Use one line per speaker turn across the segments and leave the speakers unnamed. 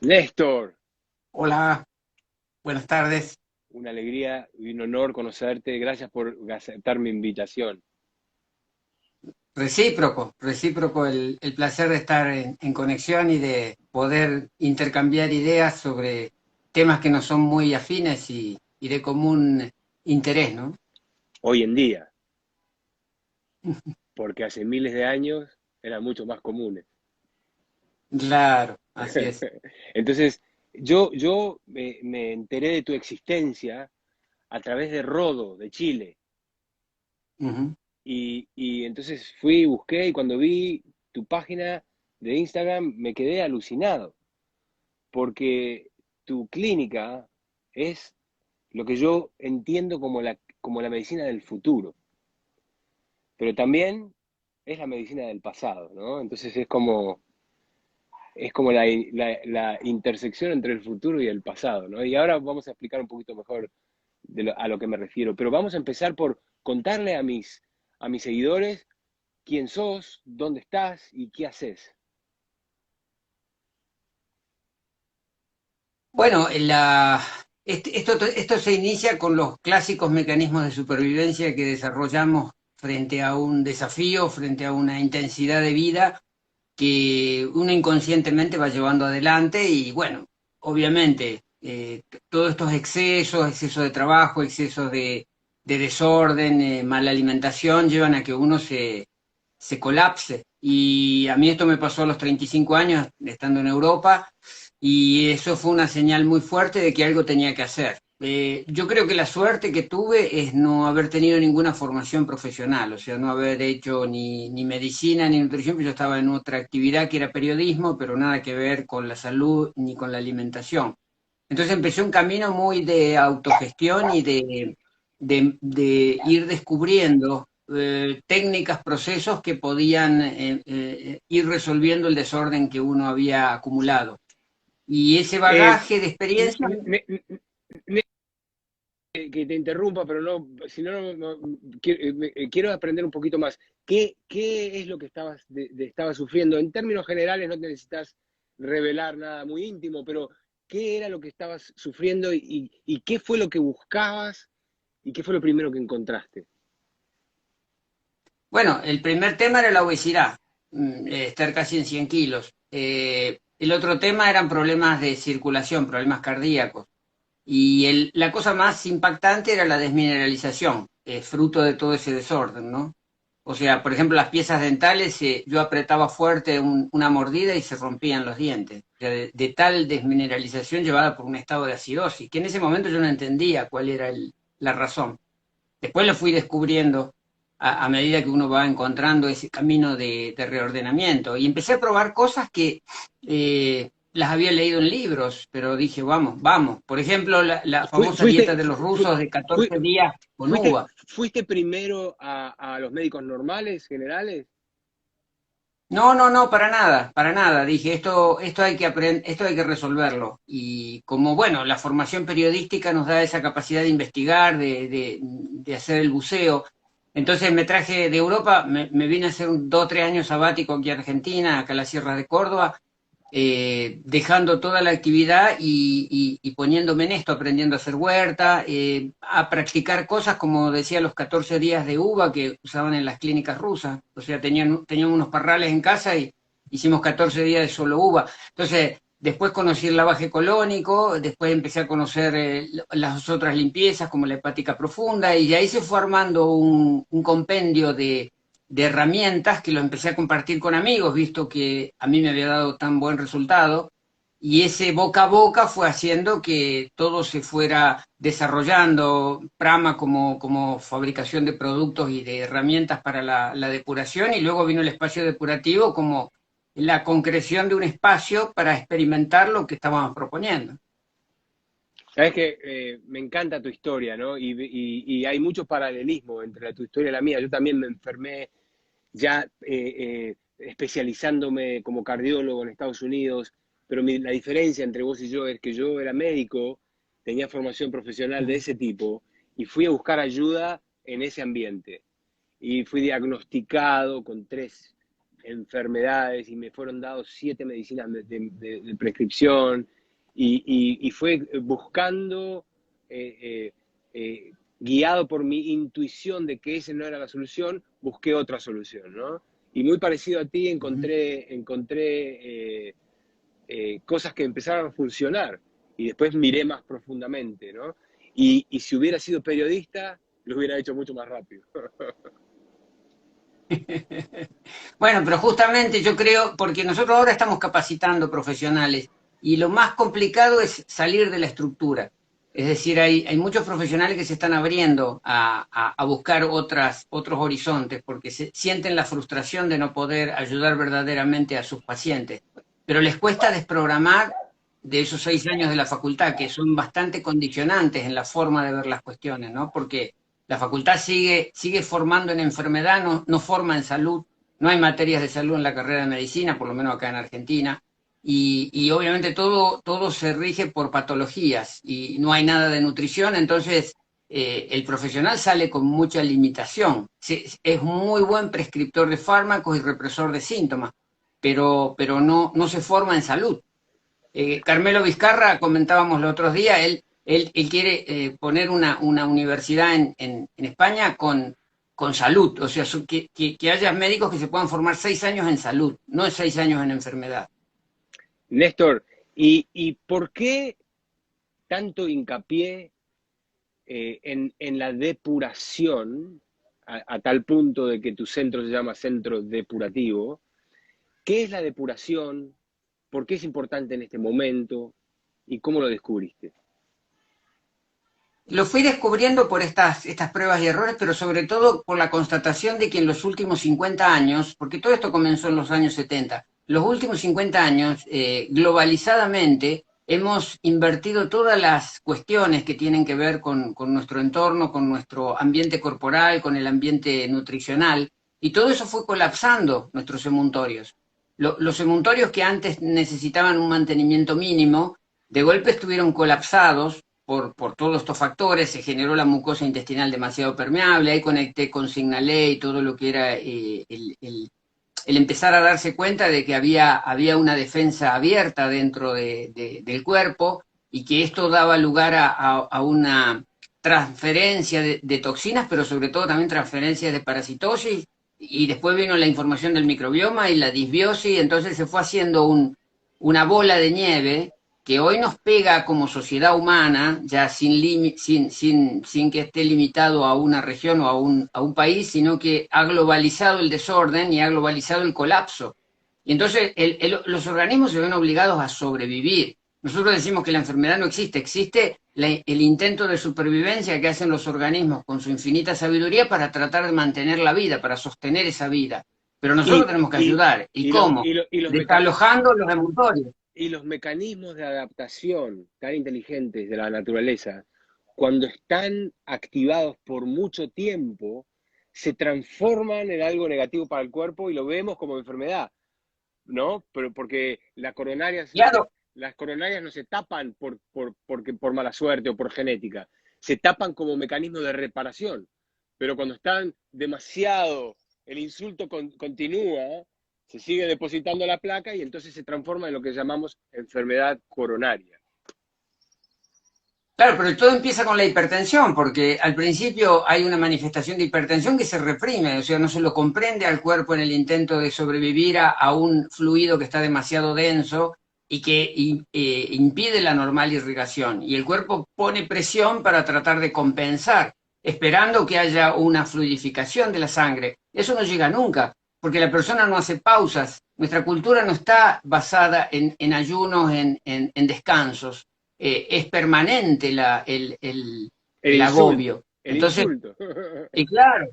Néstor,
Hola, buenas tardes.
una alegría y un honor conocerte. Gracias por aceptar mi invitación.
Recíproco, recíproco el placer de estar en conexión y de poder intercambiar ideas sobre temas que nos son muy afines y de común interés, ¿no?
Hoy en día, porque hace miles de años eran mucho más comunes.
Claro, así es.
Entonces, yo me enteré de tu existencia a través de Rodo, de Chile.
Ujú.
Y entonces fui, busqué y cuando vi tu página de Instagram me quedé alucinado, porque tu clínica es lo que yo entiendo como la medicina del futuro, pero también es la medicina del pasado, ¿no? Entonces es como la intersección entre el futuro y el pasado, ¿no? Y ahora vamos a explicar un poquito mejor a lo que me refiero, pero vamos a empezar por contarle a mis seguidores quién sos, dónde estás y qué haces.
Bueno, esto se inicia con los clásicos mecanismos de supervivencia que desarrollamos frente a un desafío, frente a una intensidad de vida que uno inconscientemente va llevando adelante y bueno, obviamente todos estos excesos, exceso de trabajo, excesos de desorden, mala alimentación, llevan a que uno se colapse. Y a mí esto me pasó a los 35 años, estando en Europa, y eso fue una señal muy fuerte de que algo tenía que hacer. Yo creo que la suerte que tuve es no haber tenido ninguna formación profesional, o sea, no haber hecho ni medicina ni nutrición, porque yo estaba en otra actividad que era periodismo, pero nada que ver con la salud ni con la alimentación. Entonces empecé un camino muy de autogestión y de ir descubriendo técnicas, procesos que podían ir resolviendo el desorden que uno había acumulado. Y ese
Eh,
bagaje de experiencia.
ne- ne- que te interrumpa, pero no, si no, quiero aprender un poquito más. ¿Qué es lo que estabas sufriendo? En términos generales no necesitas revelar nada muy íntimo, pero ¿qué era lo que estabas sufriendo y qué fue lo que buscabas y qué fue lo primero que encontraste?
Bueno, el primer tema era la obesidad, estar casi en 100 kilos. El otro tema eran problemas de circulación, problemas cardíacos. Y la cosa más impactante era la desmineralización, fruto de todo ese desorden, ¿no? O sea, por ejemplo, las piezas dentales, yo apretaba fuerte una mordida y se rompían los dientes. O sea, de tal desmineralización llevada por un estado de acidosis, que en ese momento yo no entendía cuál era la razón. Después lo fui descubriendo a medida que uno va encontrando ese camino de reordenamiento. Y empecé a probar cosas que las había leído en libros, pero dije, vamos, vamos. Por ejemplo, la famosa dieta
Fuiste,
de los
fu-
rusos de
fui-
14 días con
fuiste,
uva.
fuiste primero a los médicos normales, generales.
No, no, no, para nada, para nada. Dije, esto hay que esto hay que resolverlo. Y como, bueno, la formación periodística nos da esa capacidad de investigar, de hacer el buceo. Entonces me traje de Europa, me vine a hacer 2 o 3 años sabático aquí a Argentina, acá a las sierras de Córdoba, dejando toda la actividad y poniéndome en esto, aprendiendo a hacer huerta, a practicar cosas como decía los 14 días de uva que usaban en las clínicas rusas. O sea, tenían unos parrales en casa y hicimos 14 días de solo uva. Entonces, después conocí el lavaje colónico, después empecé a conocer las otras limpiezas como la hepática profunda y de ahí se fue armando un compendio de herramientas que lo empecé a compartir con amigos, visto que a mí me había dado tan buen resultado. Y ese boca a boca fue haciendo que todo se fuera desarrollando, Prama como fabricación de productos y de herramientas para la depuración, y luego vino el espacio depurativo como la concreción de un espacio para experimentar lo que estábamos proponiendo.
Sabes que me encanta tu historia, ¿no? Y hay mucho paralelismo entre tu historia y la mía. Yo también me enfermé ya especializándome como cardiólogo en Estados Unidos, pero la diferencia entre vos y yo es que yo era médico, tenía formación profesional de ese tipo y fui a buscar ayuda en ese ambiente. Y fui diagnosticado con enfermedades y me fueron dados 7 medicinas de prescripción y fue buscando, guiado por mi intuición de que esa no era la solución, busqué otra solución, ¿no? Y muy parecido a ti encontré cosas que empezaron a funcionar y después miré más profundamente, ¿no? Y si hubiera sido periodista, lo hubiera hecho mucho más rápido.
Bueno, pero justamente yo creo, porque nosotros ahora estamos capacitando profesionales y lo más complicado es salir de la estructura. Es decir, hay muchos profesionales que se están abriendo a buscar otros horizontes porque sienten la frustración de no poder ayudar verdaderamente a sus pacientes. Pero les cuesta desprogramar de esos 6 años de la facultad, que son bastante condicionantes en la forma de ver las cuestiones, ¿no? Porque la facultad sigue formando en enfermedad, no forma en salud. No hay materias de salud en la carrera de medicina, por lo menos acá en Argentina, y obviamente todo se rige por patologías y no hay nada de nutrición, entonces el profesional sale con mucha limitación. Es muy buen prescriptor de fármacos y represor de síntomas, pero no se forma en salud. Carmelo Vizcarra, comentábamos los otros días, él quiere poner una universidad en España con salud, o sea, que haya médicos que se puedan formar 6 años en salud, no 6 años en enfermedad.
Néstor, y por qué tanto hincapié en la depuración, a tal punto de que tu centro se llama centro depurativo? ¿Qué es la depuración? ¿Por qué es importante en este momento? ¿Y cómo lo descubriste?
Lo fui descubriendo por estas pruebas y errores, pero sobre todo por la constatación de que en los últimos 50 años, porque todo esto comenzó en los años 70, los últimos 50 años, globalizadamente, hemos invertido todas las cuestiones que tienen que ver con nuestro entorno, con nuestro ambiente corporal, con el ambiente nutricional, y todo eso fue colapsando nuestros emuntorios. Los emuntorios que antes necesitaban un mantenimiento mínimo, de golpe estuvieron colapsados por todos estos factores, se generó la mucosa intestinal demasiado permeable, ahí conecté con Signalé y todo lo que era el empezar a darse cuenta de que había una defensa abierta dentro del cuerpo y que esto daba lugar a una transferencia de toxinas, pero sobre todo también transferencia de parasitosis, y después vino la información del microbioma y la disbiosis, entonces se fue haciendo una bola de nieve que hoy nos pega como sociedad humana, ya sin que esté limitado a una región o a un país, sino que ha globalizado el desorden y ha globalizado el colapso. Y entonces los organismos se ven obligados a sobrevivir. Nosotros decimos que la enfermedad no existe, existe el intento de supervivencia que hacen los organismos con su infinita sabiduría para tratar de mantener la vida, para sostener esa vida. Pero nosotros
Y,
tenemos que
y,
ayudar. ¿Y
y, los,
cómo?
y, lo- y los meca-
Desalojando los emutorios.
y los mecanismos de adaptación tan inteligentes de la naturaleza, cuando están activados por mucho tiempo, se transforman en algo negativo para el cuerpo y lo vemos como enfermedad, ¿no? Pero porque
Claro.
las coronarias no se tapan por mala suerte o por genética, se tapan como mecanismo de reparación. Pero cuando están demasiado, el insulto continúa, se sigue depositando la placa y entonces se transforma en lo que llamamos enfermedad coronaria.
Claro, pero todo empieza con la hipertensión, porque al principio hay una manifestación de hipertensión que se reprime, o sea, no se lo comprende al cuerpo en el intento de sobrevivir a un fluido que está demasiado denso y que impide la normal irrigación. Y el cuerpo pone presión para tratar de compensar, esperando que haya una fluidificación de la sangre. Eso no llega nunca, porque la persona no hace pausas. Nuestra cultura no está basada en ayunos, en descansos, es permanente
El
el
insulto,
agobio.
el
Entonces,
insulto.
y claro,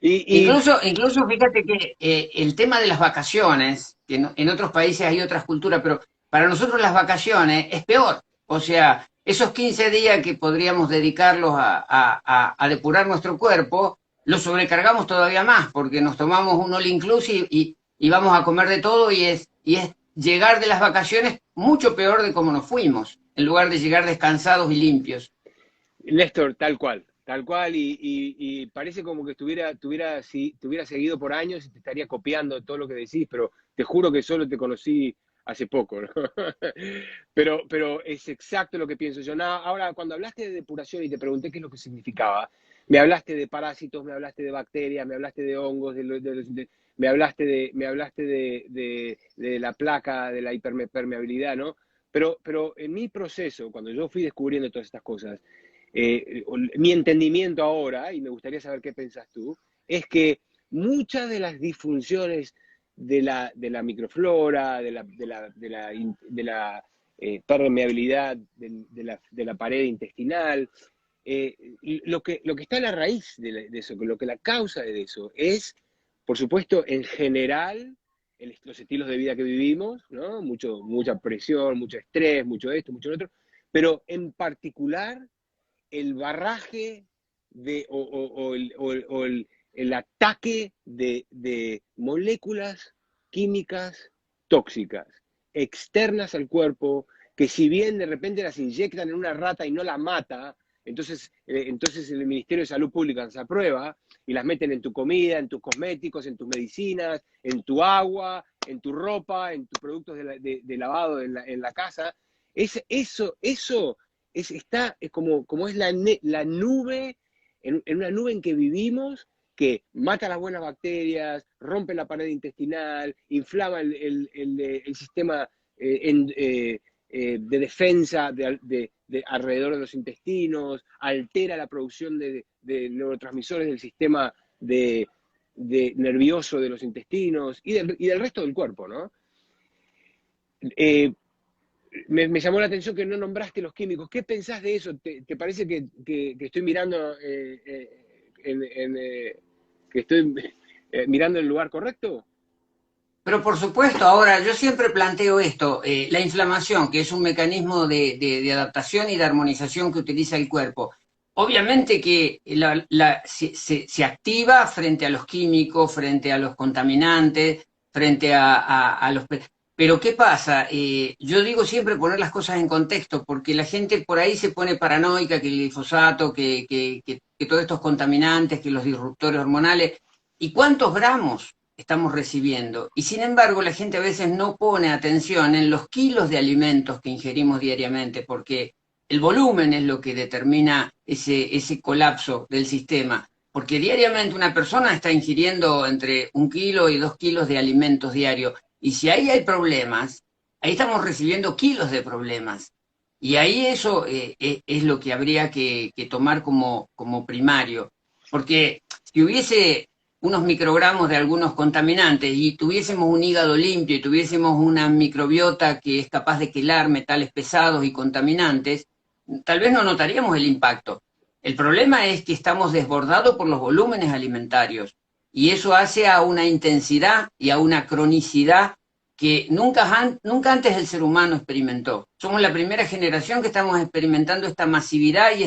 Y,
incluso fíjate que el tema de las vacaciones, que en otros países hay otras culturas, pero para nosotros las vacaciones es peor. O sea, esos 15 días que podríamos dedicarlos a depurar nuestro cuerpo, los sobrecargamos todavía más, porque nos tomamos un all inclusive y vamos a comer de todo y es llegar de las vacaciones mucho peor de como nos fuimos, en lugar de llegar descansados y limpios.
Néstor, tal cual. tal cual, y parece como que te hubiera seguido por años y te estaría copiando todo lo que decís, pero te juro que solo te conocí hace poco, ¿no? Pero es exacto lo que pienso yo. No, ahora, cuando hablaste de depuración y te pregunté qué es lo que significaba, me hablaste de parásitos, me hablaste de bacterias, me hablaste de hongos, me hablaste de la placa, de la hipermeabilidad, ¿no? Pero en mi proceso, cuando yo fui descubriendo todas estas cosas, mi entendimiento ahora, y me gustaría saber qué pensás tú, es que muchas de las disfunciones de la microflora, de la permeabilidad de la pared intestinal, lo que está en la raíz de eso, lo que la causa de eso es, por supuesto, en general, los estilos de vida que vivimos, ¿no? Mucha presión, mucho estrés, mucho esto, mucho lo otro, pero en particular el barraje o el ataque de moléculas químicas tóxicas externas al cuerpo, que si bien de repente las inyectan en una rata y no la mata, entonces el Ministerio de Salud Pública las aprueba y las meten en tu comida, en tus cosméticos, en tus medicinas, en tu agua, en tu ropa, en tus productos de lavado en la casa. Eso es como es la nube, en una nube en que vivimos, que mata las buenas bacterias, rompe la pared intestinal, inflama el sistema de defensa alrededor de los intestinos, altera la producción de neurotransmisores del sistema nervioso de los intestinos y del resto del cuerpo, ¿no? Eh, me llamó la atención que no nombraste los químicos. ¿Qué pensás de eso? ¿Te parece que estoy mirando que estoy mirando el lugar correcto?
Pero por supuesto, ahora yo siempre planteo esto, la inflamación, que es un mecanismo de adaptación y de armonización que utiliza el cuerpo. Obviamente que se activa frente a los químicos, frente a los contaminantes, frente a los... Pero ¿qué pasa? Yo digo siempre poner las cosas en contexto, porque la gente por ahí se pone paranoica que el glifosato, que todos estos contaminantes, que los disruptores hormonales, ¿y cuántos gramos estamos recibiendo? Y sin embargo, la gente a veces no pone atención en los kilos de alimentos que ingerimos diariamente, porque el volumen es lo que determina ese colapso del sistema. Porque diariamente una persona está ingiriendo entre 1 kilo y 2 kilos de alimentos diarios. Y si ahí hay problemas, ahí estamos recibiendo kilos de problemas. Y ahí eso es lo que habría que tomar como primario. Porque si hubiese unos microgramos de algunos contaminantes y tuviésemos un hígado limpio y tuviésemos una microbiota que es capaz de quelar metales pesados y contaminantes, tal vez no notaríamos el impacto. El problema es que estamos desbordados por los volúmenes alimentarios y eso hace a una intensidad y a una cronicidad que nunca antes el ser humano experimentó. Somos la primera generación que estamos experimentando esta masividad y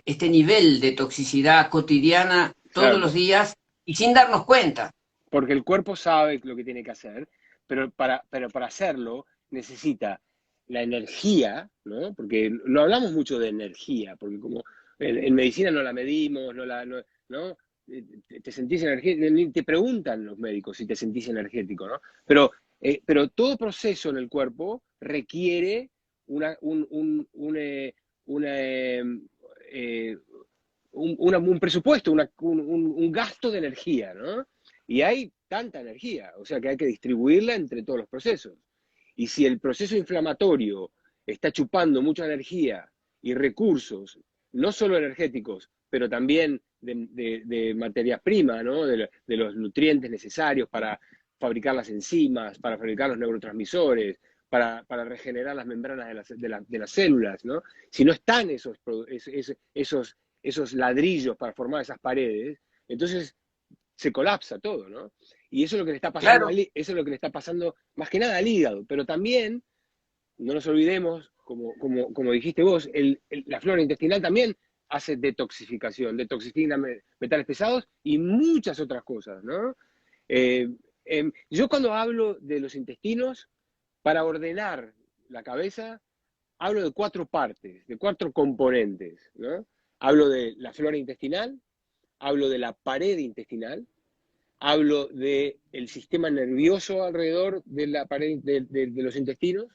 este nivel de toxicidad cotidiana todos
Claro,
los días y sin darnos cuenta.
porque el cuerpo sabe lo que tiene que hacer, pero para hacerlo necesita la energía, ¿no? Porque no hablamos mucho de energía, porque como en medicina no la medimos, ¿no? Te sentís energético, ni te preguntan los médicos si te sentís energético, ¿no? Pero todo proceso en el cuerpo requiere una, un, una, eh, un presupuesto, un gasto de energía, ¿no? Y hay tanta energía, o sea que hay que distribuirla entre todos los procesos. Y si el proceso inflamatorio está chupando mucha energía y recursos, no solo energéticos, pero también de materias primas, ¿no? de los nutrientes necesarios para fabricar las enzimas, para fabricar los neurotransmisores, para regenerar las membranas de las células, ¿no? Si no están esos ladrillos para formar esas paredes, entonces se colapsa todo, ¿no? Y eso es lo que le está pasando
Claro,
eso es lo que le está pasando más que nada al hígado, pero también, no nos olvidemos, como dijiste vos, la flora intestinal también hace detoxifica metales pesados y muchas otras cosas, ¿no? Eh, yo cuando hablo de los intestinos, para ordenar la cabeza, hablo de 4 partes, de 4 componentes, ¿no? Hablo de la flora intestinal, hablo de la pared intestinal, hablo del sistema nervioso alrededor de la pared de los intestinos,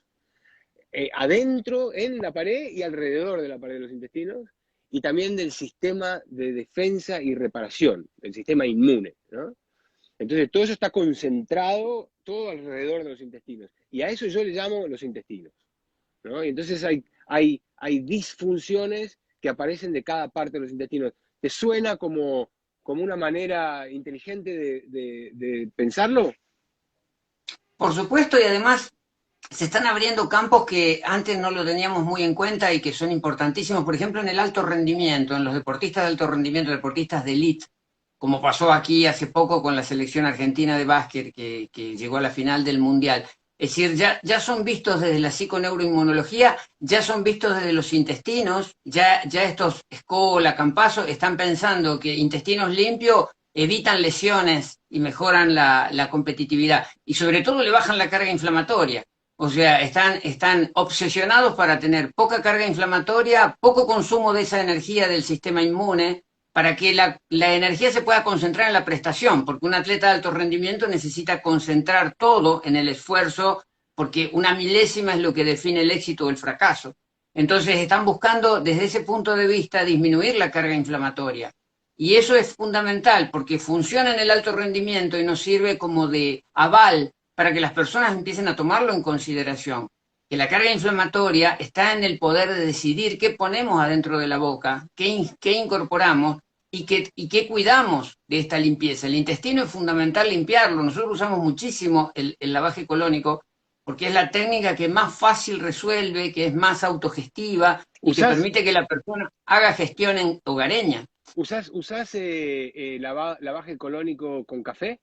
adentro, en la pared y alrededor de la pared de los intestinos, y también del sistema de defensa y reparación, del sistema inmune, ¿no? Entonces, todo eso está concentrado todo alrededor de los intestinos. Y a eso yo le llamo los intestinos, ¿no? Y entonces hay disfunciones que aparecen de cada parte de los intestinos. ¿Te suena como una manera inteligente de pensarlo?
Por supuesto, y además se están abriendo campos que antes no lo teníamos muy en cuenta y que son importantísimos, por ejemplo, en el alto rendimiento, en los deportistas de alto rendimiento, deportistas de élite, como pasó aquí hace poco con la selección argentina de básquet que llegó a la final del Mundial. Es decir, ya son vistos desde la psiconeuroinmunología, ya son vistos desde los intestinos, ya estos Escola, Campazo, están pensando que intestinos limpios evitan lesiones y mejoran la competitividad y sobre todo le bajan la carga inflamatoria. O sea, están obsesionados para tener poca carga inflamatoria, poco consumo de esa energía del sistema inmune, para que la energía se pueda concentrar en la prestación, porque un atleta de alto rendimiento necesita concentrar todo en el esfuerzo, porque una milésima es lo que define el éxito o el fracaso. Entonces están buscando desde ese punto de vista disminuir la carga inflamatoria. Y eso es fundamental porque funciona en el alto rendimiento y nos sirve como de aval para que las personas empiecen a tomarlo en consideración. Que la carga inflamatoria está en el poder de decidir qué ponemos adentro de la boca, qué incorporamos y qué cuidamos de esta limpieza. El intestino es fundamental limpiarlo. Nosotros usamos muchísimo el lavaje colónico porque es la técnica que más fácil resuelve, que es más autogestiva y que
¿Usás,
permite que la persona haga gestión hogareña.
lavaje colónico con café?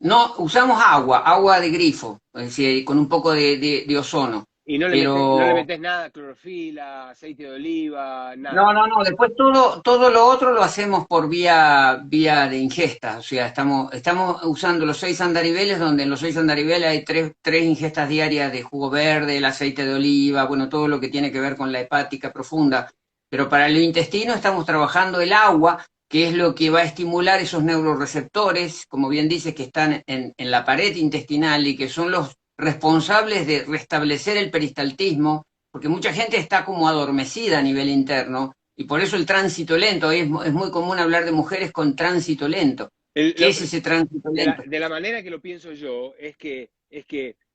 No, usamos agua de grifo, es decir, con un poco de ozono,
Y no le
pero
metés nada, clorofila, aceite de oliva, nada.
no, después todo lo otro lo hacemos por vía de ingesta, o sea, estamos usando los 6 andariveles, donde en los 6 andariveles hay tres ingestas diarias de jugo verde, el aceite de oliva, bueno, todo lo que tiene que ver con la hepática profunda, pero para el intestino estamos trabajando el agua, que es lo que va a estimular esos neuroreceptores, como bien dices, que están en la pared intestinal y que son los responsables de restablecer el peristaltismo, porque mucha gente está como adormecida a nivel interno y por eso el tránsito lento, es muy común hablar de mujeres con tránsito lento.
El-
¿Qué
lo-
es ese tránsito lento?
de la manera que lo pienso yo, es que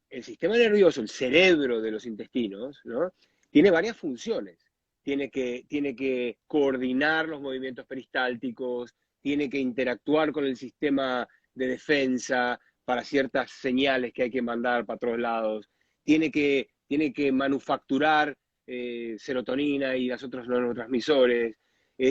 el sistema nervioso, el cerebro de los intestinos, ¿no? Tiene varias funciones. Tiene que coordinar los movimientos peristálticos, tiene que interactuar con el sistema de defensa para ciertas señales que hay que mandar para otros lados, tiene que manufacturar serotonina y los otros neurotransmisores,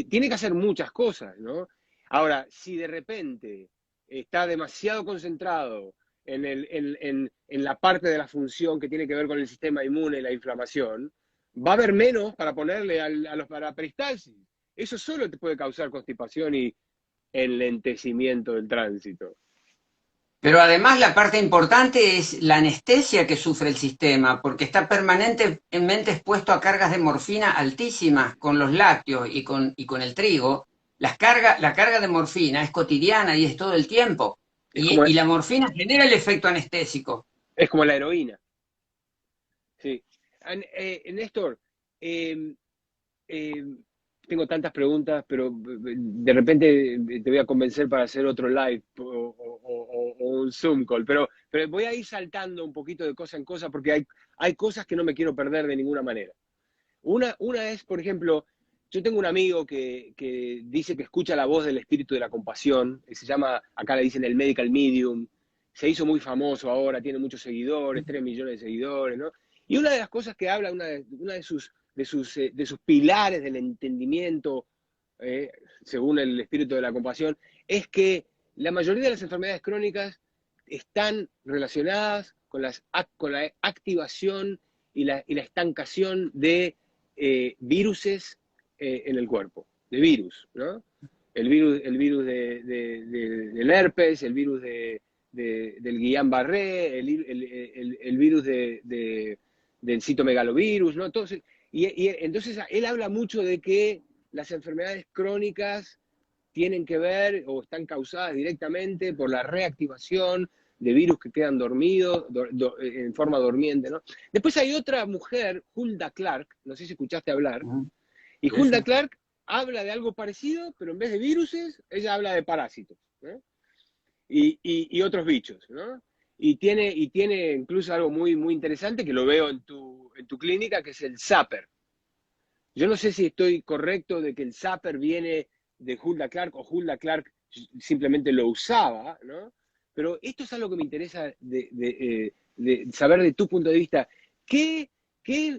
tiene que hacer muchas cosas, ¿no? Ahora, si de repente está demasiado concentrado en la parte de la función que tiene que ver con el sistema inmune y la inflamación, va a haber menos para ponerle para la peristalsis. Eso solo te puede causar constipación y enlentecimiento del tránsito.
Pero además la parte importante es la anestesia que sufre el sistema, porque está permanentemente expuesto a cargas de morfina altísimas con los lácteos y con el trigo. La carga de morfina es cotidiana y es todo el tiempo.
Es como,
Y la morfina genera el efecto anestésico.
es como la heroína. Sí. Néstor, eh, eh, tengo tantas preguntas, pero de repente te voy a convencer para hacer otro live o un Zoom call, pero voy a ir saltando un poquito de cosa en cosa porque hay cosas que no me quiero perder de ninguna manera. Una es, por ejemplo, yo tengo un amigo que dice que escucha la voz del espíritu de la compasión, que se llama, acá le dicen el medical medium, se hizo muy famoso ahora, tiene muchos seguidores, 3 millones de seguidores, ¿no? Y una de las cosas que habla, una de sus pilares del entendimiento, según el espíritu de la compasión, es que la mayoría de las enfermedades crónicas están relacionadas con la activación y la estancación de viruses en el cuerpo, de virus, ¿no? El virus del herpes, el virus del Guillain-Barré, el virus del citomegalovirus, ¿no? Entonces, entonces él habla mucho de que las enfermedades crónicas tienen que ver o están causadas directamente por la reactivación de virus que quedan dormidos, en forma dormiente, ¿no? Después hay otra mujer, Hulda Clark, no sé si escuchaste hablar, y Hulda Clark habla de algo parecido, pero en vez de viruses, ella habla de parásitos, ¿no? Y otros bichos, ¿no? Y tiene incluso algo muy, muy interesante que lo veo en tu clínica, que es el zapper. Yo no sé si estoy correcto de que el zapper viene de Hulda Clark o Hulda Clark simplemente lo usaba, ¿no? Pero esto es algo que me interesa de saber de tu punto de vista. ¿Qué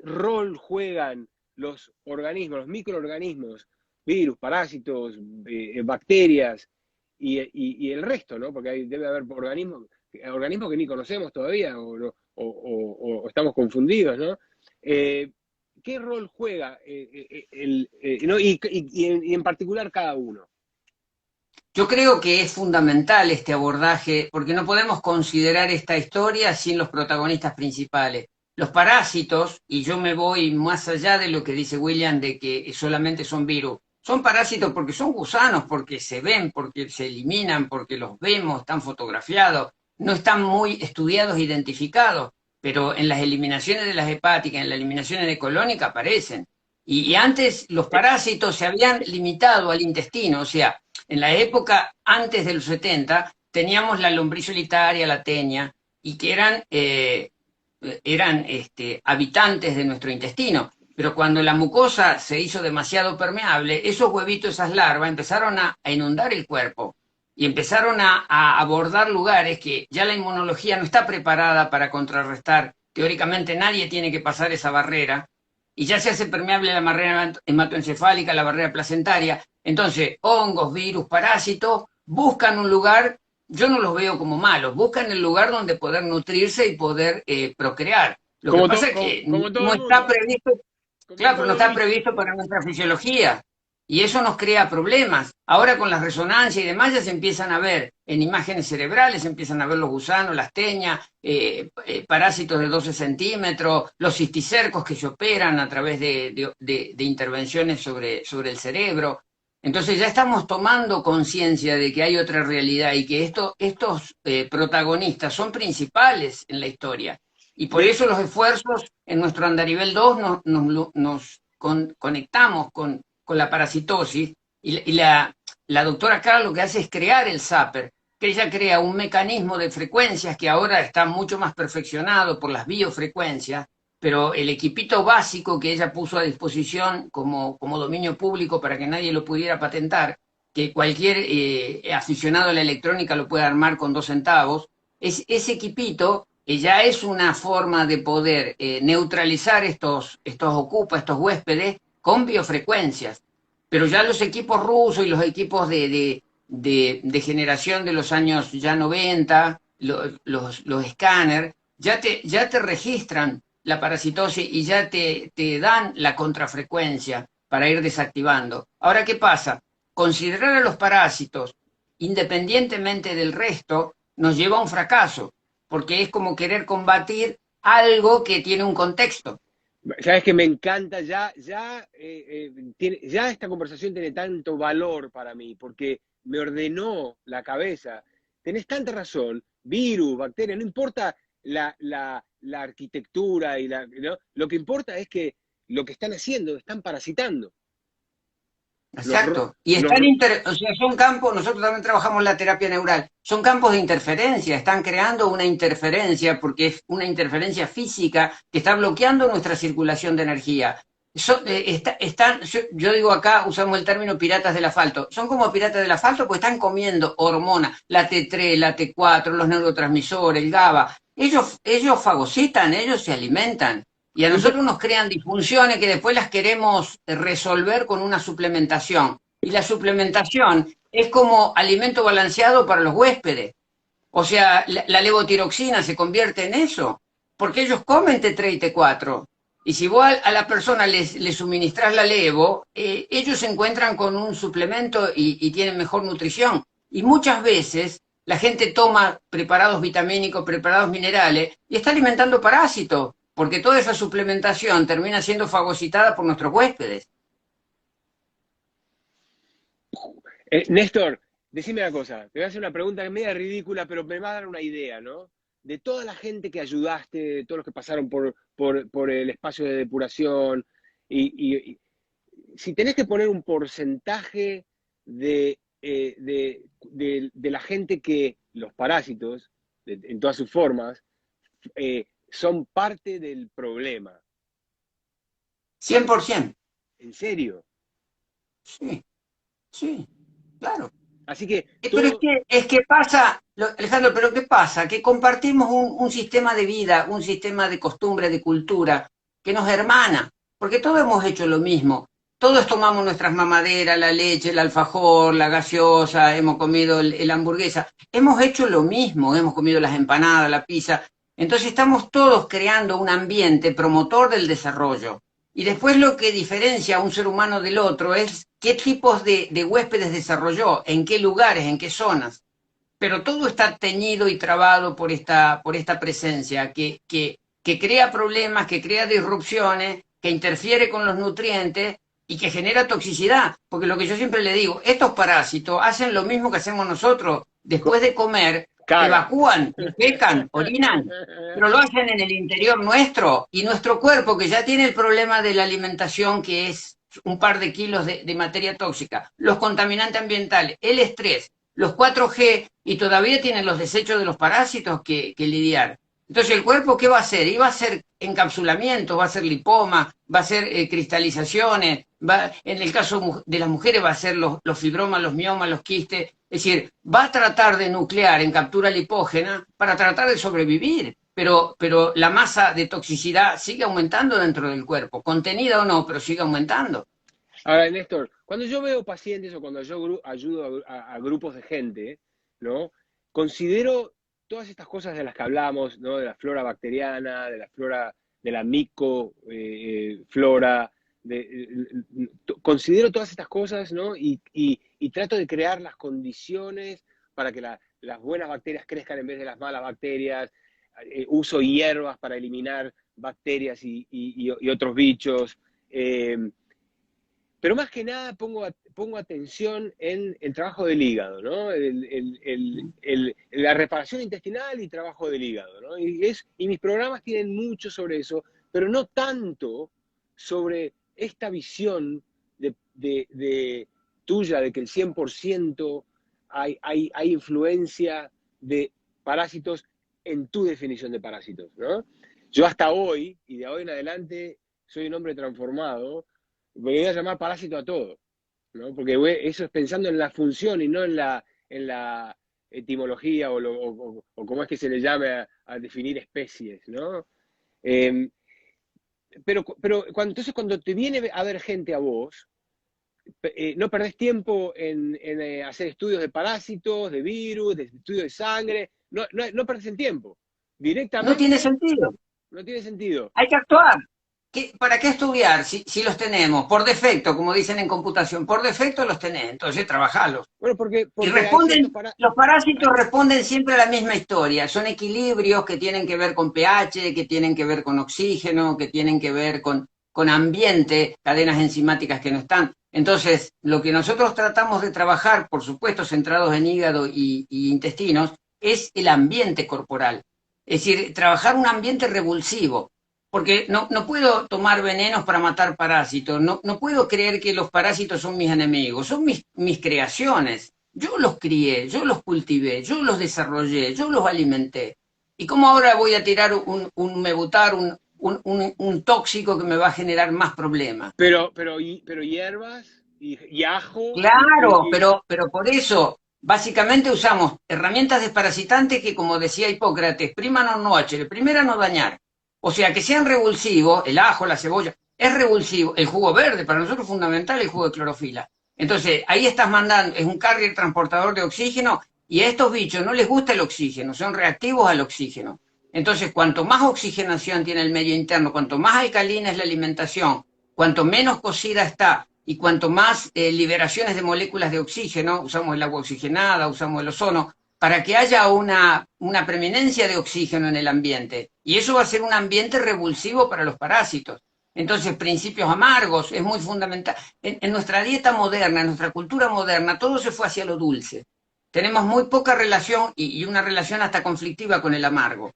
rol juegan los organismos, los microorganismos, virus, parásitos, bacterias y el resto, ¿no? Porque debe haber organismos que ni conocemos todavía o estamos confundidos, ¿no? ¿Qué rol juega ¿no? y en particular cada uno?
Yo creo que es fundamental este abordaje, porque no podemos considerar esta historia sin los protagonistas principales. Los parásitos, y yo me voy más allá de lo que dice William, de que solamente son virus, son parásitos porque son gusanos, porque se ven, porque se eliminan, porque los vemos, están fotografiados, no están muy estudiados, identificados, pero en las eliminaciones de las hepáticas, en las eliminaciones de colónica aparecen. Y antes los parásitos se habían limitado al intestino, o sea, en la época antes de los 70 teníamos la lombriz solitaria, la tenia, y que eran habitantes de nuestro intestino. Pero cuando la mucosa se hizo demasiado permeable, esos huevitos, esas larvas, empezaron a inundar el cuerpo y empezaron a abordar lugares que ya la inmunología no está preparada para contrarrestar. Teóricamente nadie tiene que pasar esa barrera y ya se hace permeable la barrera hematoencefálica, la barrera placentaria. Entonces, hongos, virus, parásitos buscan un lugar, yo no los veo como malos, buscan el lugar donde poder nutrirse y poder procrear. Lo que pasa es que no está previsto, claro, pero no está previsto para nuestra fisiología. Y eso nos crea problemas. Ahora con las resonancias y demás ya se empiezan a ver en imágenes cerebrales, se empiezan a ver los gusanos, las teñas, parásitos de 12 centímetros, los cisticercos que se operan a través de intervenciones sobre el cerebro. Entonces ya estamos tomando conciencia de que hay otra realidad y que estos protagonistas son principales en la historia. Y por eso los esfuerzos en nuestro Andarivel 2 nos conectamos con la parasitosis y la doctora Carla lo que hace es crear el zapper, que ella crea un mecanismo de frecuencias que ahora está mucho más perfeccionado por las biofrecuencias, pero el equipito básico que ella puso a disposición como dominio público para que nadie lo pudiera patentar, que cualquier aficionado a la electrónica lo puede armar con 2 centavos, ese equipito ya es una forma de poder neutralizar estos huéspedes con biofrecuencias. Pero ya los equipos rusos y los equipos de generación de los años ya 90, los escáneres, ya te registran la parasitosis y ya te dan la contrafrecuencia para ir desactivando. Ahora, ¿qué pasa? Considerar a los parásitos independientemente del resto nos lleva a un fracaso, porque es como querer combatir algo que tiene un contexto.
Sabes que me encanta, ya esta conversación tiene tanto valor para mí, porque me ordenó la cabeza. Tenés tanta razón, virus, bacterias, no importa la arquitectura, ¿no? Lo que importa es que lo que están haciendo, están parasitando.
Exacto. Y están o sea, son campos, nosotros también trabajamos la terapia neural, son campos de interferencia, están creando una interferencia porque es una interferencia física que está bloqueando nuestra circulación de energía. Yo digo acá, usamos el término piratas del asfalto, son como piratas del asfalto porque están comiendo hormonas, la T3, la T4, los neurotransmisores, el GABA. Ellos fagocitan, ellos se alimentan. Y a nosotros nos crean disfunciones que después las queremos resolver con una suplementación. Y la suplementación es como alimento balanceado para los huéspedes. O sea, la levotiroxina se convierte en eso, porque ellos comen T3 y T4. Y si vos a la persona le suministras la levo, ellos se encuentran con un suplemento y tienen mejor nutrición. Y muchas veces la gente toma preparados vitamínicos, preparados minerales, y está alimentando parásitos. porque toda esa suplementación termina siendo fagocitada por nuestros huéspedes.
Néstor, decime una cosa, te voy a hacer una pregunta que es media ridícula, pero me va a dar una idea, ¿no? De toda la gente que ayudaste, de todos los que pasaron por el espacio de depuración, y si tenés que poner un porcentaje de la gente que, los parásitos, en todas sus formas, son parte del problema.
100%.
¿En serio?
Sí, sí, claro.
Así que
Pero
todo...
es que pasa, Alejandro, pero ¿qué pasa? Que compartimos un sistema de vida, un sistema de costumbre, de cultura, que nos hermana, porque todos hemos hecho lo mismo. Todos tomamos nuestras mamaderas, la leche, el alfajor, la gaseosa, hemos comido la hamburguesa. Hemos hecho lo mismo, hemos comido las empanadas, la pizza. Entonces estamos todos creando un ambiente promotor del desarrollo. Y después lo que diferencia a un ser humano del otro es qué tipos de huéspedes desarrolló, en qué lugares, en qué zonas. Pero todo está teñido y trabado por esta presencia que crea problemas, que crea disrupciones, que interfiere con los nutrientes y que genera toxicidad. Porque lo que yo siempre le digo, estos parásitos hacen lo mismo que hacemos nosotros. Después de comer,
Cagan.
evacúan, pecan, orinan, pero lo hacen en el interior nuestro y nuestro cuerpo, que ya tiene el problema de la alimentación, que es un par de kilos de materia tóxica, los contaminantes ambientales, el estrés, los 4G, y todavía tienen los desechos de los parásitos que lidiar. Entonces, ¿el cuerpo qué va a hacer? Y va a hacer encapsulamiento, va a ser lipoma, va a ser cristalizaciones, en el caso de las mujeres va a ser los fibromas, los miomas, los quistes. Es decir, va a tratar de nuclear en captura lipógena para tratar de sobrevivir. Pero la masa de toxicidad sigue aumentando dentro del cuerpo, contenida o no, pero sigue aumentando.
Ahora, Néstor, cuando yo veo pacientes o cuando yo ayudo a grupos de gente, ¿no? Considero todas estas cosas de las que hablamos, ¿no? De la flora bacteriana, de la flora, de la micoflora, considero todas estas cosas, ¿no? Y trato de crear las condiciones para que las buenas bacterias crezcan en vez de las malas bacterias. Uso hierbas para eliminar bacterias y otros bichos. Pero más que nada pongo atención en el trabajo del hígado, ¿no? La reparación intestinal y trabajo del hígado, ¿no? Y mis programas tienen mucho sobre eso, pero no tanto sobre esta visión tuya de que el 100% hay influencia de parásitos en tu definición de parásitos, ¿no? Yo hasta hoy, y de hoy en adelante, soy un hombre transformado. Me voy a llamar parásito a todo, ¿no? Porque eso es pensando en la función y no en la etimología o cómo es que se le llame a definir especies, ¿no? Entonces cuando te viene a ver gente a vos, no perdés tiempo en hacer estudios de parásitos, de virus, de estudios de sangre, no perdés el tiempo.
No tiene
Directamente
sentido.
no tiene sentido.
Hay que actuar. ¿Para qué estudiar si los tenemos? Por defecto, como dicen en computación, por defecto los tenés, entonces trabajalos.
Bueno,
Y
porque hay ciertos
responden, los parásitos responden siempre a la misma historia. Son equilibrios que tienen que ver con pH, que tienen que ver con oxígeno, que tienen que ver con ambiente, cadenas enzimáticas que no están. Entonces, lo que nosotros tratamos de trabajar, por supuesto, centrados en hígado y intestinos, es el ambiente corporal. Es decir, trabajar un ambiente revulsivo. Porque no puedo tomar venenos para matar parásitos, no puedo creer que los parásitos son mis enemigos, son mis creaciones. Yo los crié, yo los cultivé, yo los desarrollé, yo los alimenté. ¿Y cómo ahora voy a tirar un mebutar, un tóxico que me va a generar más problemas?
Pero hierbas y ajo
Claro, pero por eso básicamente usamos herramientas desparasitantes que, como decía Hipócrates, prima non nocere, primera no dañar. O sea, que sean revulsivos, el ajo, la cebolla, es revulsivo. El jugo verde, para nosotros es fundamental el jugo de clorofila. Entonces, ahí estás mandando, es un carrier transportador de oxígeno, y a estos bichos no les gusta el oxígeno, son reactivos al oxígeno. Entonces, cuanto más oxigenación tiene el medio interno, cuanto más alcalina es la alimentación, cuanto menos cocida está, y cuanto más liberaciones de moléculas de oxígeno, usamos el agua oxigenada, usamos el ozono, para que haya una preeminencia de oxígeno en el ambiente. Y eso va a ser un ambiente revulsivo para los parásitos. Entonces, principios amargos es muy fundamental. En nuestra dieta moderna, en nuestra cultura moderna, todo se fue hacia lo dulce. Tenemos muy poca relación y una relación hasta conflictiva con el amargo.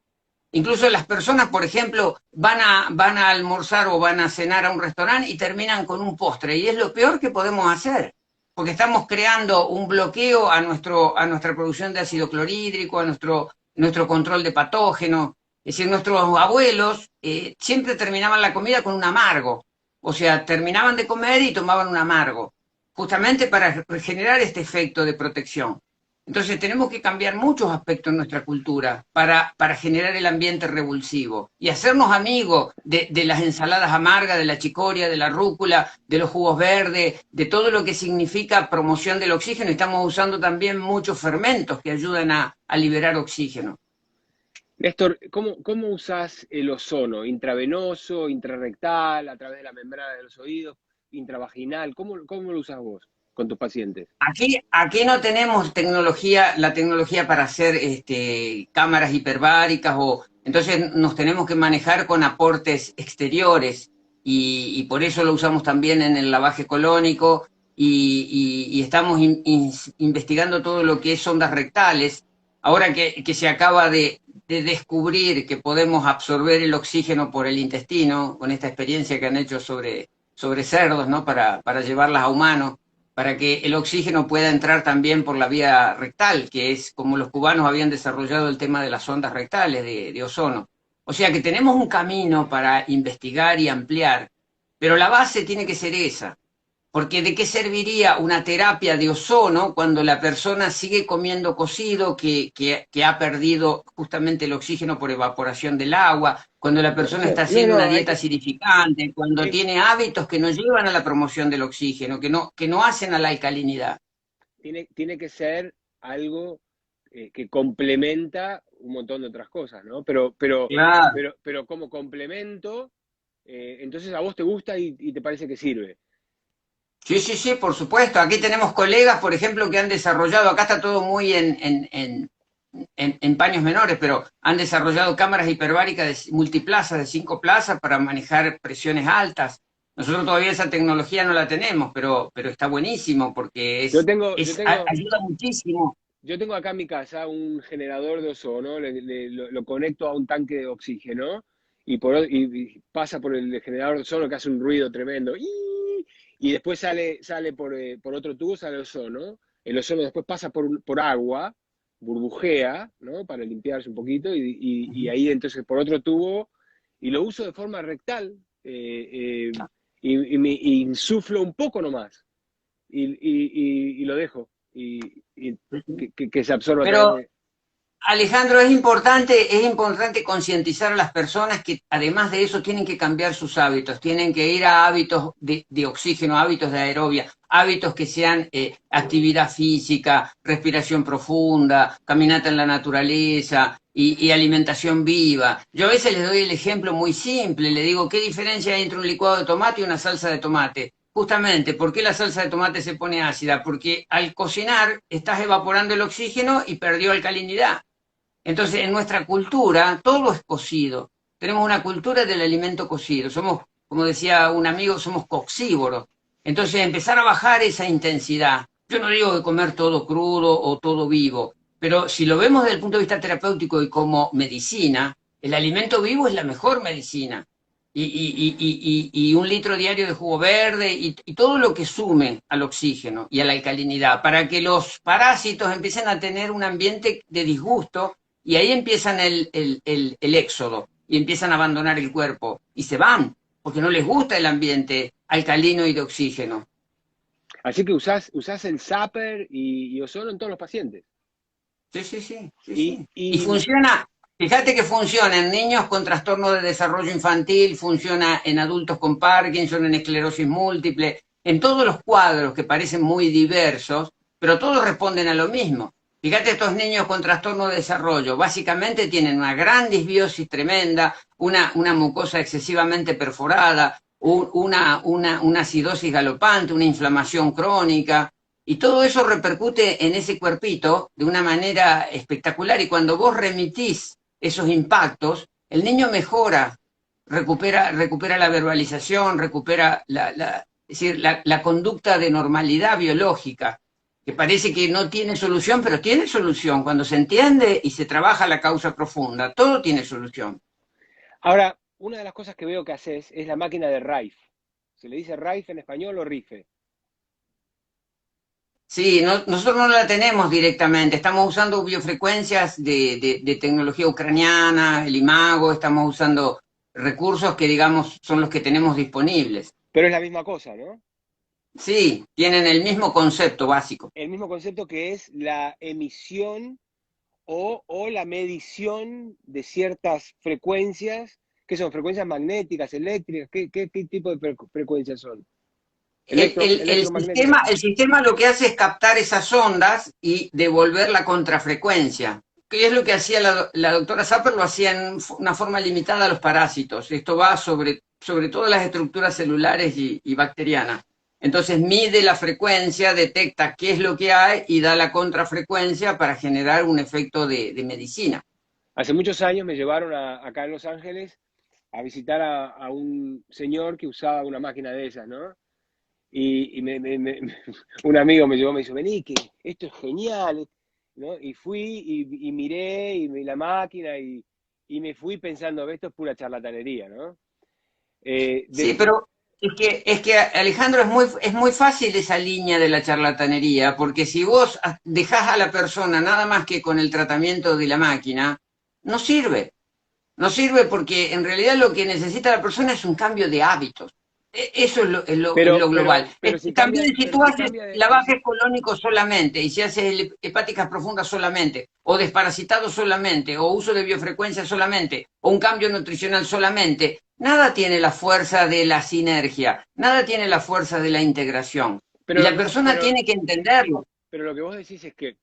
Incluso las personas, por ejemplo, van a almorzar o van a cenar a un restaurante y terminan con un postre. Y es lo peor que podemos hacer, porque estamos creando un bloqueo a nuestra producción de ácido clorhídrico, a nuestro control de patógenos. Es decir, nuestros abuelos siempre terminaban la comida con un amargo. O sea, terminaban de comer y tomaban un amargo, justamente para generar este efecto de protección. Entonces tenemos que cambiar muchos aspectos en nuestra cultura para generar el ambiente revulsivo y hacernos amigos de las ensaladas amargas, de la chicoria, de la rúcula, de los jugos verdes, de todo lo que significa promoción del oxígeno. Estamos usando también muchos fermentos que ayudan a liberar oxígeno.
Néstor, ¿cómo usás el ozono? ¿Intravenoso, intrarrectal, a través de la membrana de los oídos, intravaginal? ¿Cómo lo usás vos con tus pacientes?
Aquí no tenemos tecnología, la tecnología para hacer cámaras hiperbáricas entonces nos tenemos que manejar con aportes exteriores y por eso lo usamos también en el lavaje colónico y estamos investigando todo lo que es sondas rectales. Ahora que se acaba de descubrir que podemos absorber el oxígeno por el intestino, con esta experiencia que han hecho sobre cerdos, ¿no? Para llevarlas a humanos, para que el oxígeno pueda entrar también por la vía rectal, que es como los cubanos habían desarrollado el tema de las ondas rectales de ozono. O sea que tenemos un camino para investigar y ampliar, pero la base tiene que ser esa, porque ¿de qué serviría una terapia de ozono cuando la persona sigue comiendo cocido, que ha perdido justamente el oxígeno por evaporación del agua, cuando la persona está haciendo una dieta acidificante, cuando
eh,
tiene hábitos que no llevan a la promoción del oxígeno, que no hacen a la alcalinidad?
tiene que ser algo que complementa un montón de otras cosas, ¿no?
Claro.
Pero como complemento, entonces a vos te gusta y te parece que sirve.
Sí, sí, sí, por supuesto. Aquí tenemos colegas, por ejemplo, que han desarrollado, acá está todo muy en paños menores, pero han desarrollado cámaras hiperbáricas de multiplazas, de 5 plazas, para manejar presiones altas. Nosotros todavía esa tecnología no la tenemos, pero está buenísimo porque ayuda muchísimo.
Yo tengo acá en mi casa un generador de ozono, lo conecto a un tanque de oxígeno y pasa por el generador de ozono que hace un ruido tremendo. Y después sale por otro tubo, sale ozono. El ozono después pasa por agua, burbujea, ¿no? Para limpiarse un poquito y ahí entonces por otro tubo y lo uso de forma rectal y me insuflo un poco nomás y lo dejo que se absorba a través
Pero
de...
Alejandro, es importante concientizar a las personas que además de eso tienen que cambiar sus hábitos, tienen que ir a hábitos de oxígeno, hábitos de aerobia, hábitos que sean actividad física, respiración profunda, caminata en la naturaleza y alimentación viva. Yo a veces les doy el ejemplo muy simple, le digo, ¿qué diferencia hay entre un licuado de tomate y una salsa de tomate? Justamente, ¿por qué la salsa de tomate se pone ácida? Porque al cocinar estás evaporando el oxígeno y perdió alcalinidad. Entonces, en nuestra cultura, todo es cocido. Tenemos una cultura del alimento cocido. Somos, como decía un amigo, somos coxívoros. Entonces, empezar a bajar esa intensidad. Yo no digo que comer todo crudo o todo vivo, pero si lo vemos desde el punto de vista terapéutico y como medicina, el alimento vivo es la mejor medicina. Y un litro diario de jugo verde y todo lo que sume al oxígeno y a la alcalinidad, para que los parásitos empiecen a tener un ambiente de disgusto y ahí empiezan el éxodo y empiezan a abandonar el cuerpo y se van porque no les gusta el ambiente alcalino y de oxígeno.
Así que usás el zapper y ozono en todos los pacientes.
Sí, sí, sí, sí,
Y,
sí. Y
y
funciona, fíjate que funciona en niños con trastorno de desarrollo infantil, funciona en adultos con Parkinson, en esclerosis múltiple, en todos los cuadros que parecen muy diversos, pero todos responden a lo mismo. Fíjate, estos niños con trastorno de desarrollo básicamente tienen una gran disbiosis tremenda, una mucosa excesivamente perforada, una acidosis galopante, una inflamación crónica, Y todo eso repercute en ese cuerpito de una manera espectacular. Y cuando vos remitís esos impactos, el niño mejora, recupera la verbalización, recupera es decir, la conducta de normalidad biológica, que parece que no tiene solución, pero tiene solución. Cuando se entiende y se trabaja la causa profunda, todo tiene solución.
Ahora, una de las cosas que veo que haces es la máquina de Rife. ¿Se le dice Rife en español o Rife?
Sí, nosotros no la tenemos directamente, estamos usando biofrecuencias de tecnología ucraniana, el Imago, estamos usando recursos que digamos son los que tenemos disponibles.
Pero es la misma cosa, ¿no?
Sí, tienen el mismo concepto básico.
El mismo concepto que es la emisión o la medición de ciertas frecuencias, que son frecuencias magnéticas, eléctricas, ¿qué tipo de frecuencias son? Electromagnéticas.
El sistema lo que hace es captar esas ondas y devolver la contrafrecuencia. ¿Qué es lo que hacía la doctora Sapper? Lo hacía en una forma limitada a los parásitos. Esto va sobre todo las estructuras celulares y bacterianas. Entonces mide la frecuencia, detecta qué es lo que hay y da la contrafrecuencia para generar un efecto de medicina.
Hace muchos años me llevaron acá en Los Ángeles a visitar a un señor que usaba una máquina de esas, ¿no? Y un amigo me llevó, me dijo, vení, que esto es genial, ¿no? Y fui y miré la máquina y me fui pensando, esto es pura charlatanería, ¿no?
Sí, pero es que Alejandro, es muy fácil esa línea de la charlatanería, porque si vos dejás a la persona nada más que con el tratamiento de la máquina, no sirve. No sirve porque en realidad lo que necesita la persona es un cambio de hábitos. Eso es lo global.
Pero si cambia,
También si
pero
tú
si
haces
cambia
lavajes colónicos solamente, y si haces hepáticas profundas solamente, o desparasitado solamente, o uso de biofrecuencia solamente, o un cambio nutricional solamente, nada tiene la fuerza de la sinergia, nada tiene la fuerza de la integración. Y
pero lo
la
que vos,
persona tiene que entenderlo.
pero lo que vos decís es que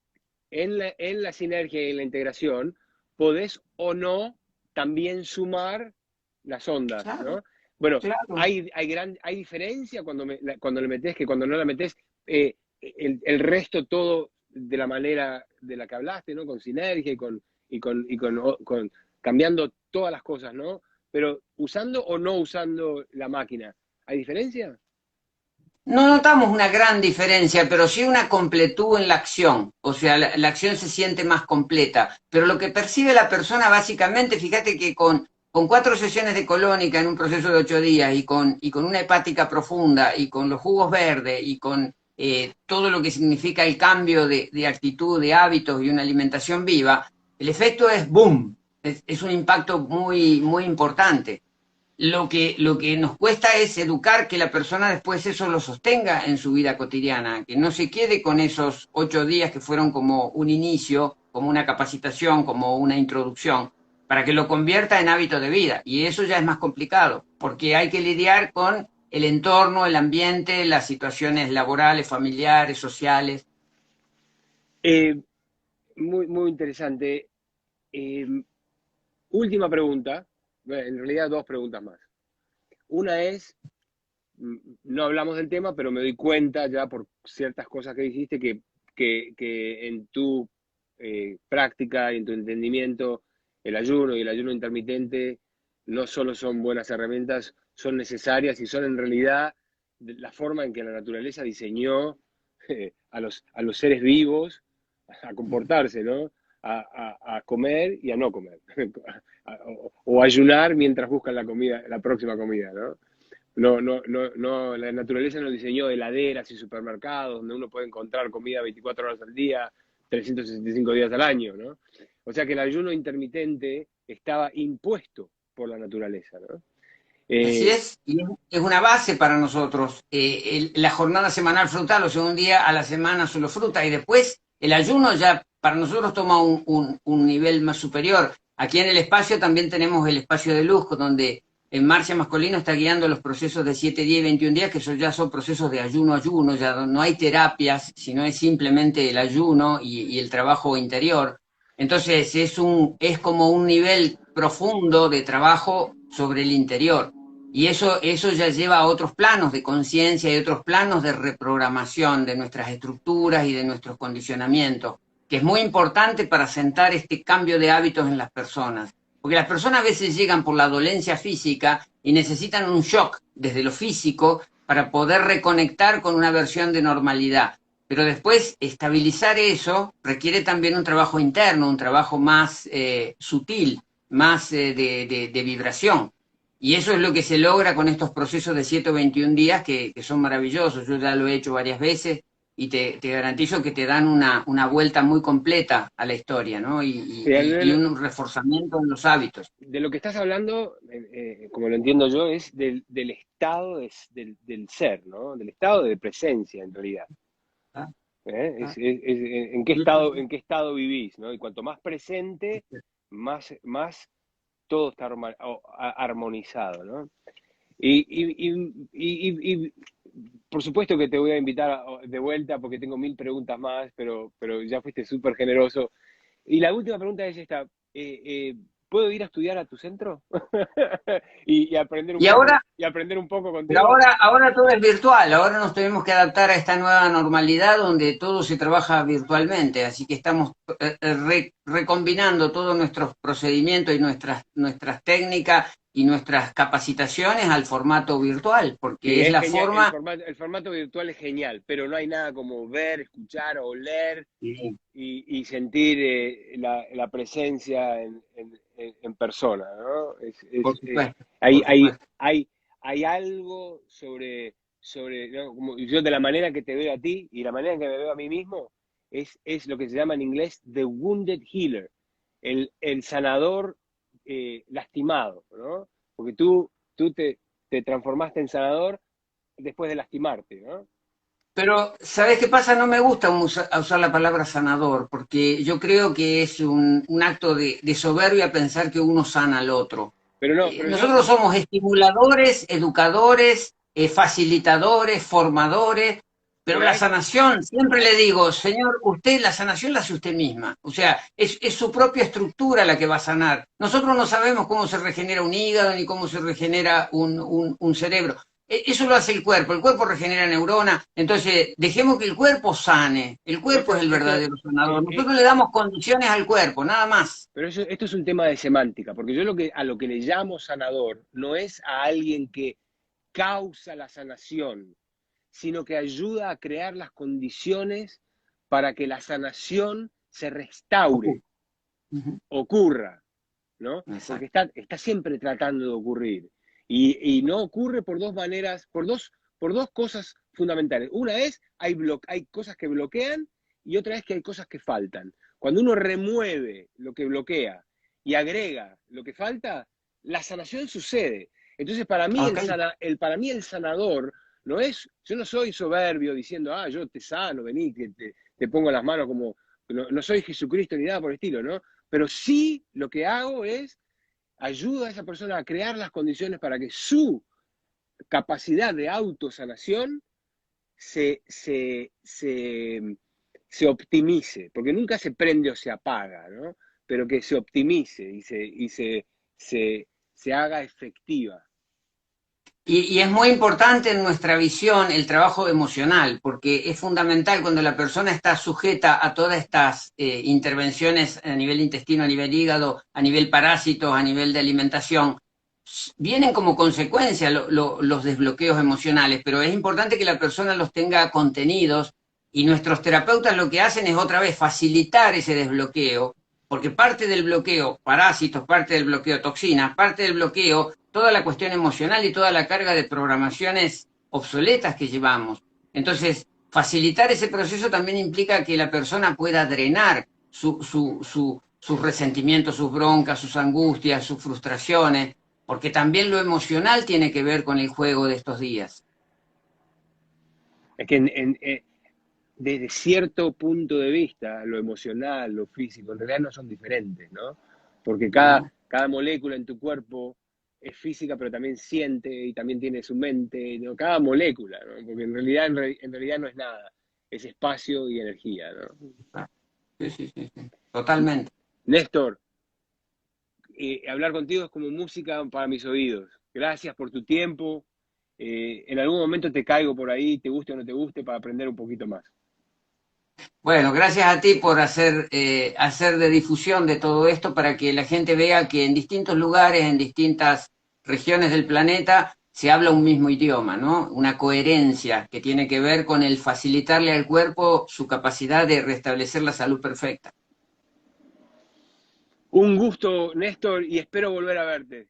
en la sinergia y en la integración podés o no también sumar las ondas,
Claro,
¿no? Bueno,
claro.
hay diferencia cuando le metés que cuando no la metés, el resto todo de la manera de la que hablaste, ¿no? Con sinergia con cambiando todas las cosas, ¿no? Pero usando o no usando la máquina, ¿hay diferencia?
No notamos una gran diferencia, pero sí una completud en la acción. O sea, la acción se siente más completa. Pero lo que percibe la persona básicamente, fíjate que con 4 sesiones de colónica en un proceso de 8 días y con una hepática profunda y con los jugos verdes y con todo lo que significa el cambio de actitud, de hábitos y una alimentación viva, el efecto es boom. Es un impacto muy, muy importante. Lo que nos cuesta es educar que la persona después eso lo sostenga en su vida cotidiana, que no se quede con esos 8 días que fueron como un inicio, como una capacitación, como una introducción, para que lo convierta en hábito de vida. Y eso ya es más complicado, porque hay que lidiar con el entorno, el ambiente, las situaciones laborales, familiares, sociales.
Eh, muy interesante. Eh, Última pregunta, bueno, en realidad dos preguntas más. Una es, no hablamos del tema, pero me doy cuenta ya por ciertas cosas que dijiste que en tu práctica y en tu entendimiento el ayuno y el ayuno intermitente no solo son buenas herramientas, son necesarias y son en realidad la forma en que la naturaleza diseñó a los seres vivos a comportarse, ¿no? A comer y a no comer, o ayunar mientras buscan la comida, la próxima comida, ¿no? No, la naturaleza nos diseñó heladeras y supermercados donde uno puede encontrar comida 24 horas al día, 365 días al año, ¿no? O sea que el ayuno intermitente estaba impuesto por la naturaleza, ¿no?
Así
Eh,
es, y es una base para nosotros. La jornada semanal frutal, o sea, un día a la semana solo fruta, y después el ayuno ya para nosotros toma un nivel más superior. Aquí en el espacio también tenemos el espacio de luz, donde en Marcia Mascolino está guiando los procesos de 7 días y 21 días, que ya son procesos de ayuno, ya no hay terapias, sino es simplemente el ayuno y el trabajo interior. Entonces es como un nivel profundo de trabajo sobre el interior. Y eso ya lleva a otros planos de conciencia y otros planos de reprogramación de nuestras estructuras y de nuestros condicionamientos, que es muy importante para sentar este cambio de hábitos en las personas. Porque las personas a veces llegan por la dolencia física y necesitan un shock desde lo físico para poder reconectar con una versión de normalidad. Pero después estabilizar eso requiere también un trabajo interno, un trabajo más sutil, más de vibración. Y eso es lo que se logra con estos procesos de 7 o 21 días que son maravillosos. Yo ya lo he hecho varias veces y te garantizo que te dan una vuelta muy completa a la historia, ¿no? Y un reforzamiento en los hábitos.
De lo que estás hablando, como lo entiendo yo, es del estado del ser, ¿no? Del estado de presencia, en realidad.
¿Ah?
En qué estado vivís, ¿no? Y cuanto más presente, más todo está armonizado, ¿no? Y por supuesto que te voy a invitar de vuelta porque tengo 1000 preguntas más, pero ya fuiste súper generoso. Y la última pregunta es esta. ¿Puedo ir a estudiar a tu centro? y aprender un
Y
poco,
ahora,
y aprender un poco
pero
contigo.
ahora todo es virtual, ahora nos tenemos que adaptar a esta nueva normalidad donde todo se trabaja virtualmente, así que estamos recombinando todos nuestros procedimientos y nuestras técnicas y nuestras capacitaciones al formato virtual,
Sí,
porque es
es
la
genial.
forma.
El formato virtual es genial, pero no hay nada como ver, escuchar, oler
Sí,
y sentir la presencia en persona, ¿no?
por supuesto,
Hay,
por
hay,
supuesto.
hay, hay algo ¿no? Como yo de la manera que te veo a ti y la manera en que me veo a mí mismo, es lo que se llama en inglés the wounded healer, el sanador lastimado, ¿no? Porque tú te transformaste en sanador después de lastimarte, ¿no?
Pero, ¿sabes qué pasa? No me gusta usar la palabra sanador, porque yo creo que es un acto de soberbia pensar que uno sana al otro.
Pero no, pero yo,
Nosotros somos estimuladores, educadores, facilitadores, formadores, pero
pero
la
hay,
sanación, siempre
hay,
le digo, señor, usted la sanación la hace usted misma. O sea, es su propia estructura la que va a sanar. Nosotros no sabemos cómo se regenera un hígado ni cómo se regenera un cerebro. Eso lo hace el cuerpo regenera neuronas, entonces dejemos que el cuerpo sane, el
pero
cuerpo es el verdadero
eh,
sanador,
eh,
nosotros le damos condiciones al cuerpo, nada más.
pero esto es un tema de semántica, porque yo a lo que le llamo sanador no es a alguien que causa la sanación, sino que ayuda a crear las condiciones para que la sanación se restaure,
Ujú.
ocurra, ¿no? Porque
Exacto.
está siempre tratando de ocurrir. Y no ocurre por dos maneras, por dos cosas fundamentales. Una es, hay cosas que bloquean y otra es que hay cosas que faltan. Cuando uno remueve lo que bloquea y agrega lo que falta, la sanación sucede. Entonces,
Ok.
para mí el sanador no es, yo no soy soberbio diciendo, yo te sano, vení, que te pongo las manos como, no soy Jesucristo ni nada por el estilo, ¿no? Pero sí lo que hago es ayuda a esa persona a crear las condiciones para que su capacidad de autosanación se, se, se, se optimice, porque nunca se prende o se apaga, ¿no? Pero que se optimice se haga efectiva.
Y es muy importante en nuestra visión el trabajo emocional, porque es fundamental cuando la persona está sujeta a todas estas intervenciones a nivel intestino, a nivel hígado, a nivel parásitos, a nivel de alimentación. Vienen como consecuencia los desbloqueos emocionales, pero es importante que la persona los tenga contenidos y nuestros terapeutas lo que hacen es otra vez facilitar ese desbloqueo, porque parte del bloqueo parásitos, parte del bloqueo toxinas, parte del bloqueo toda la cuestión emocional y toda la carga de programaciones obsoletas que llevamos. Entonces, facilitar ese proceso también implica que la persona pueda drenar sus resentimientos, sus broncas, sus angustias, sus frustraciones, porque también lo emocional tiene que ver con el juego de estos días.
Es que desde cierto punto de vista, lo emocional, lo físico, en realidad no son diferentes, ¿no? Porque
¿No?
cada molécula en tu cuerpo es física, pero también siente y también tiene su mente, ¿no? Cada molécula, ¿no? Porque en realidad no es nada, es espacio y energía, ¿no?
Sí, sí, sí, sí. Totalmente.
Néstor, hablar contigo es como música para mis oídos. Gracias por tu tiempo. En algún momento te caigo por ahí, te guste o no te guste, para aprender un poquito más.
Bueno, gracias a ti por hacer de difusión de todo esto para que la gente vea que en distintos lugares, en distintas regiones del planeta, se habla un mismo idioma, ¿no? Una coherencia que tiene que ver con el facilitarle al cuerpo su capacidad de restablecer la salud perfecta.
Un gusto, Néstor, y espero volver a verte.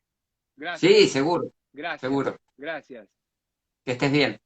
Gracias,
Sí, seguro,
gracias,
seguro.
gracias.
Que estés bien.